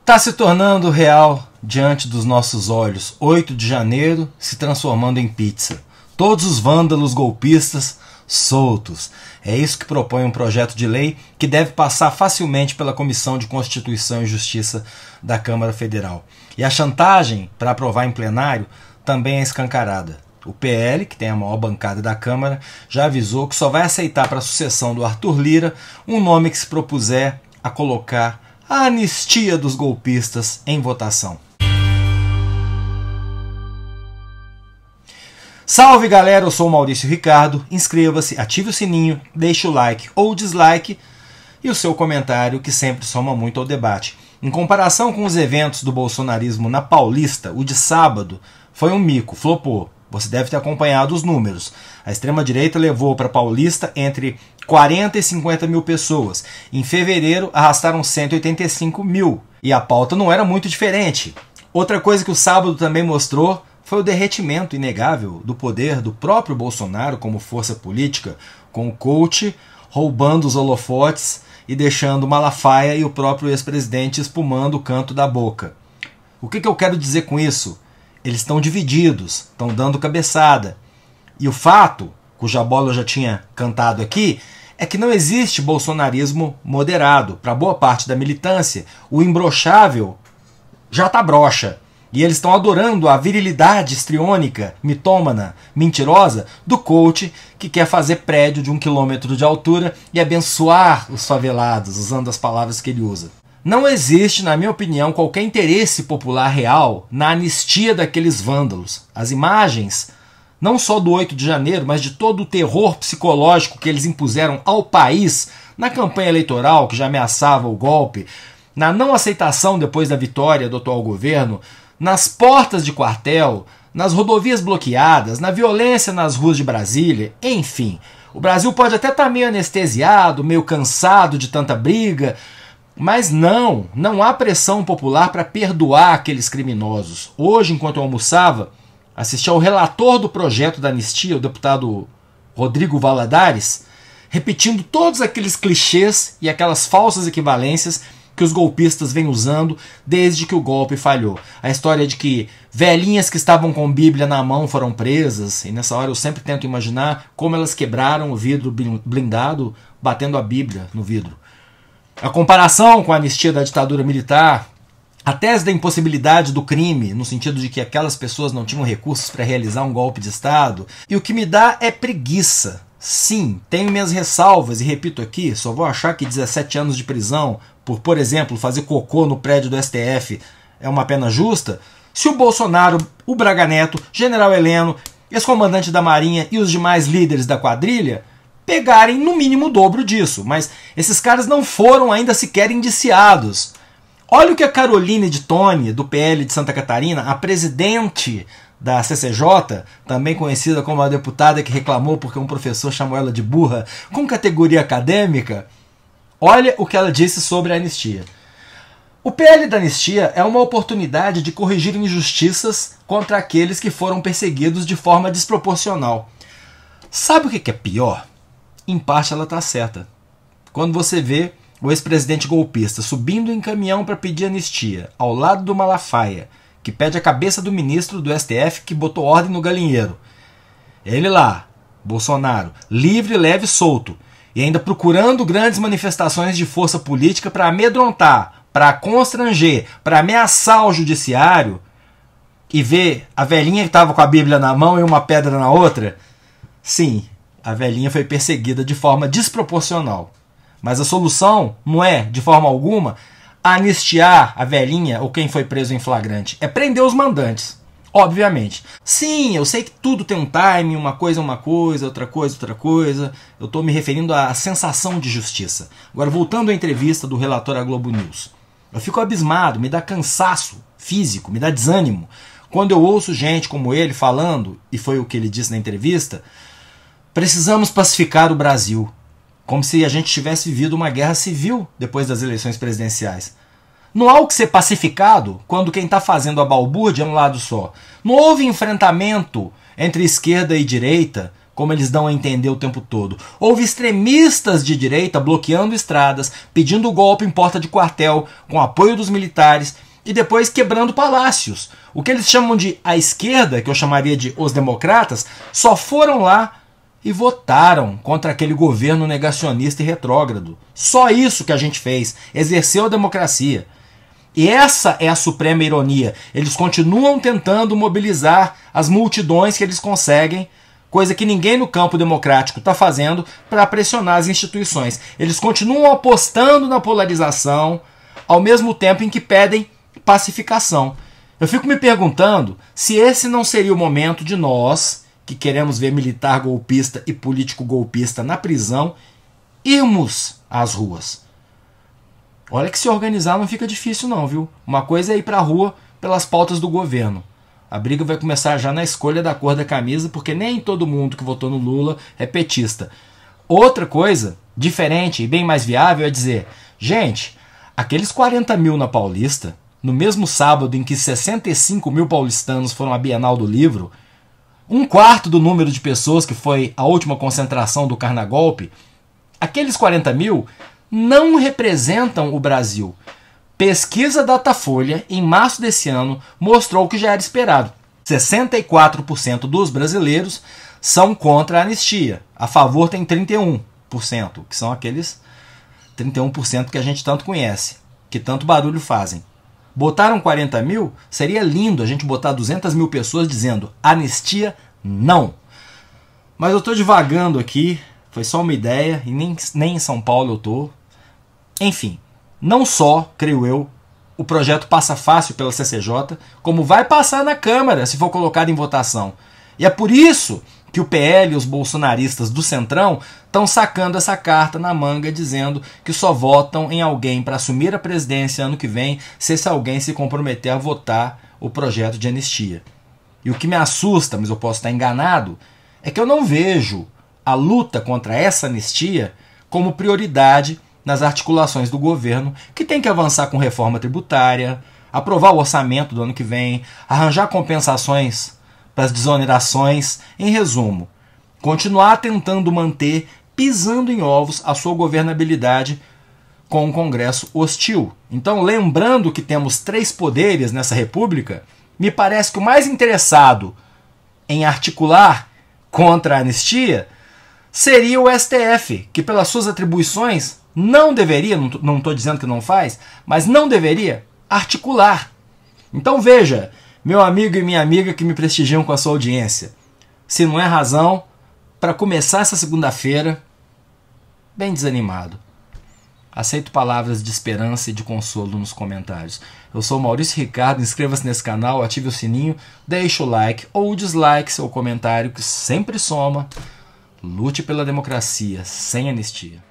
Está se tornando real diante dos nossos olhos. 8 de janeiro se transformando em pizza. Todos os vândalos golpistas soltos. É isso que propõe um projeto de lei que deve passar facilmente pela Comissão de Constituição e Justiça da Câmara Federal. E a chantagem para aprovar em plenário também é escancarada. O PL, que tem a maior bancada da Câmara, já avisou que só vai aceitar para a sucessão do Arthur Lira um nome que se propuser a colocar a anistia dos golpistas em votação. Salve galera, eu sou o Maurício Ricardo, inscreva-se, ative o sininho, deixe o like ou dislike e o seu comentário que sempre soma muito ao debate. Em comparação com os eventos do bolsonarismo na Paulista, o de sábado foi um mico, flopou. Você deve ter acompanhado os números. A extrema-direita levou para Paulista entre 40 e 50 mil pessoas. Em fevereiro, arrastaram 185 mil. E a pauta não era muito diferente. Outra coisa que o sábado também mostrou foi o derretimento inegável do poder do próprio Bolsonaro como força política, com o coach roubando os holofotes e deixando Malafaia e o próprio ex-presidente espumando o canto da boca. O que eu quero dizer com isso? Eles estão divididos, estão dando cabeçada. E o fato, cuja bola eu já tinha cantado aqui, é que não existe bolsonarismo moderado. Para boa parte da militância, o imbrochável já está broxa. E eles estão adorando a virilidade histriônica, mitômana, mentirosa do coach que quer fazer prédio de 1 quilômetro de altura e abençoar os favelados, usando as palavras que ele usa. Não existe, na minha opinião, qualquer interesse popular real na anistia daqueles vândalos. As imagens, não só do 8 de janeiro, mas de todo o terror psicológico que eles impuseram ao país na campanha eleitoral, que já ameaçava o golpe, na não aceitação depois da vitória do atual governo, nas portas de quartel, nas rodovias bloqueadas, na violência nas ruas de Brasília, enfim. O Brasil pode até estar meio anestesiado, meio cansado de tanta briga, mas não há pressão popular para perdoar aqueles criminosos. Hoje, enquanto eu almoçava, assisti ao relator do projeto da anistia, o deputado Rodrigo Valadares, repetindo todos aqueles clichês e aquelas falsas equivalências que os golpistas vêm usando desde que o golpe falhou. A história de que velhinhas que estavam com Bíblia na mão foram presas, e nessa hora eu sempre tento imaginar como elas quebraram o vidro blindado batendo a Bíblia no vidro. A comparação com a anistia da ditadura militar, a tese da impossibilidade do crime, no sentido de que aquelas pessoas não tinham recursos para realizar um golpe de Estado, e o que me dá é preguiça. Sim, tenho minhas ressalvas, e repito aqui, só vou achar que 17 anos de prisão por exemplo, fazer cocô no prédio do STF é uma pena justa, se o Bolsonaro, o Braga Neto, General Heleno, ex-comandante da Marinha e os demais líderes da quadrilha pegarem no mínimo o dobro disso. Mas esses caras não foram ainda sequer indiciados. Olha o que a Caroline de Toni, do PL de Santa Catarina, a presidente da CCJ, também conhecida como a deputada que reclamou porque um professor chamou ela de burra com categoria acadêmica, olha o que ela disse sobre a anistia. O PL da anistia é uma oportunidade de corrigir injustiças contra aqueles que foram perseguidos de forma desproporcional. Sabe o que é pior? Em parte ela está certa. Quando você vê o ex-presidente golpista subindo em caminhão para pedir anistia, ao lado do Malafaia, que pede a cabeça do ministro do STF que botou ordem no galinheiro. Ele lá, Bolsonaro, livre, leve e solto, e ainda procurando grandes manifestações de força política para amedrontar, para constranger, para ameaçar o judiciário, e ver a velhinha que estava com a Bíblia na mão e uma pedra na outra. Sim, a velhinha foi perseguida de forma desproporcional. Mas a solução não é, de forma alguma, anistiar a velhinha ou quem foi preso em flagrante. É prender os mandantes, obviamente. Sim, eu sei que tudo tem um time, uma coisa, outra coisa. Eu estou me referindo à sensação de justiça. Agora, voltando à entrevista do relator à Globo News. Eu fico abismado, me dá cansaço físico, me dá desânimo, quando eu ouço gente como ele falando, e foi o que ele disse na entrevista, precisamos pacificar o Brasil. Como se a gente tivesse vivido uma guerra civil depois das eleições presidenciais. Não há o que ser pacificado quando quem está fazendo a balbúrdia é um lado só. Não houve enfrentamento entre esquerda e direita como eles dão a entender o tempo todo. Houve extremistas de direita bloqueando estradas, pedindo golpe em porta de quartel, com apoio dos militares, e depois quebrando palácios. O que eles chamam de a esquerda, que eu chamaria de os democratas, só foram lá e votaram contra aquele governo negacionista e retrógrado. Só isso que a gente fez, exerceu a democracia. E essa é a suprema ironia. Eles continuam tentando mobilizar as multidões que eles conseguem, coisa que ninguém no campo democrático está fazendo, para pressionar as instituições. Eles continuam apostando na polarização, ao mesmo tempo em que pedem pacificação. Eu fico me perguntando se esse não seria o momento de nós, que queremos ver militar golpista e político golpista na prisão, irmos às ruas. Olha que se organizar não fica difícil não, viu? Uma coisa é ir para a rua pelas pautas do governo. A briga vai começar já na escolha da cor da camisa, porque nem todo mundo que votou no Lula é petista. Outra coisa, diferente e bem mais viável, é dizer: gente, aqueles 40 mil na Paulista, no mesmo sábado em que 65 mil paulistanos foram à Bienal do Livro, 1/4 do número de pessoas que foi a última concentração do Carnagolpe, aqueles 40 mil não representam o Brasil. Pesquisa Datafolha, em março desse ano, mostrou o que já era esperado. 64% dos brasileiros são contra a anistia. A favor tem 31%, que são aqueles 31% que a gente tanto conhece, que tanto barulho fazem. Botaram 40 mil? Seria lindo a gente botar 200 mil pessoas dizendo anistia não. Mas eu estou divagando aqui, foi só uma ideia, e nem em São Paulo eu estou. Enfim, não só, creio eu, o projeto passa fácil pela CCJ, como vai passar na Câmara se for colocado em votação. E é por isso que o PL e os bolsonaristas do Centrão estão sacando essa carta na manga, dizendo que só votam em alguém para assumir a presidência ano que vem se esse alguém se comprometer a votar o projeto de anistia. E o que me assusta, mas eu posso estar enganado, é que eu não vejo a luta contra essa anistia como prioridade nas articulações do governo, que tem que avançar com reforma tributária, aprovar o orçamento do ano que vem, arranjar compensações para as desonerações. Em resumo, continuar tentando manter, pisando em ovos, a sua governabilidade com um Congresso hostil. Então, lembrando que temos 3 poderes nessa república, me parece que o mais interessado em articular contra a anistia seria o STF, que pelas suas atribuições não deveria, não estou dizendo que não faz, mas não deveria articular. Então veja, meu amigo e minha amiga que me prestigiam com a sua audiência, se não é razão para começar essa segunda-feira bem desanimado. Aceito palavras de esperança e de consolo nos comentários. Eu sou Maurício Ricardo, inscreva-se nesse canal, ative o sininho, deixe o like ou dislike seu comentário que sempre soma. Lute pela democracia, sem anistia.